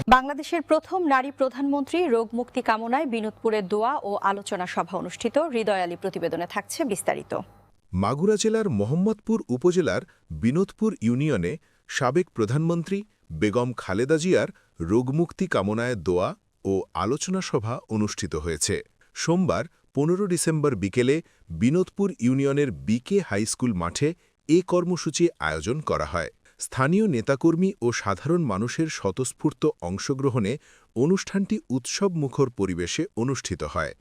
বাংলাদেশের প্রথম নারী প্রধানমন্ত্রী রোগ মুক্তি কামনায় বিনোদপুরে দোয়া ও আলোচনা সভা অনুষ্ঠিত। হৃদয় আলী প্রতিবেদনে থাকছে বিস্তারিত। মাগুরা জেলার মোহাম্মদপুর উপজেলার বিনোদপুর ইউনিয়নে সাবেক প্রধানমন্ত্রী বেগম খালেদা জিয়ার রোগমুক্তি কামনায় দোয়া ও আলোচনা সভা অনুষ্ঠিত হয়েছে। সোমবার ১৫ ডিসেম্বর বিকেলে বিনোদপুর ইউনিয়নের বিকে হাইস্কুল মাঠে এ কর্মসূচি আয়োজন করা হয়। স্থানীয় নেতাকর্মী ও সাধারণ মানুষের স্বতঃস্ফূর্ত অংশগ্রহণে অনুষ্ঠানটি উৎসবমুখর পরিবেশে অনুষ্ঠিত হয়।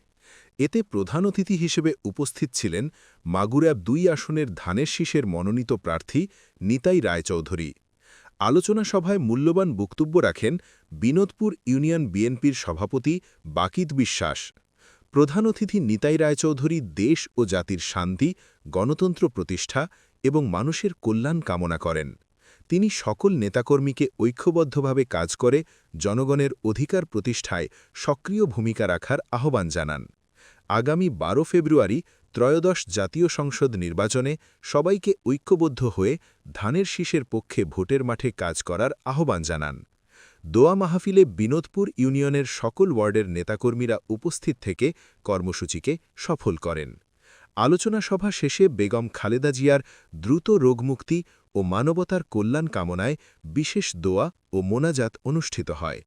এতে প্রধান অতিথি হিসেবে উপস্থিত ছিলেন মাগুরা ২ আসনের ধানের শীষের মনোনীত প্রার্থী নিতাই রায়চৌধুরী। আলোচনা সভায় মূল্যবান বক্তব্য রাখেন বিনোদপুর ইউনিয়ন বিএনপির সভাপতি বাকিত বিশ্বাস। প্রধান অতিথি নিতাই রায়চৌধুরী দেশ ও জাতির শান্তি, গণতন্ত্র প্রতিষ্ঠা এবং মানুষের কল্যাণ কামনা করেন। তিনি সকল নেতাকর্মীকে ঐক্যবদ্ধভাবে কাজ করে জনগণের অধিকার প্রতিষ্ঠায় সক্রিয় ভূমিকা রাখার আহ্বান জানান। আগামী ১২ ফেব্রুয়ারি ত্রয়োদশ জাতীয় সংসদ নির্বাচনে সবাইকে ঐক্যবদ্ধ হয়ে ধানের শীষের পক্ষে ভোটের মাঠে কাজ করার আহ্বান জানান। দোয়া মাহফিলে বিনোদপুর ইউনিয়নের সকল ওয়ার্ডের নেতাকর্মীরা উপস্থিত থেকে কর্মসূচিকে সফল করেন। আলোচনা সভা শেষে বেগম খালেদা জিয়ার দ্রুত রোগমুক্তি ও মানবতার কল্যাণ কামনায় বিশেষ দোয়া ও মোনাজাত অনুষ্ঠিত হয়।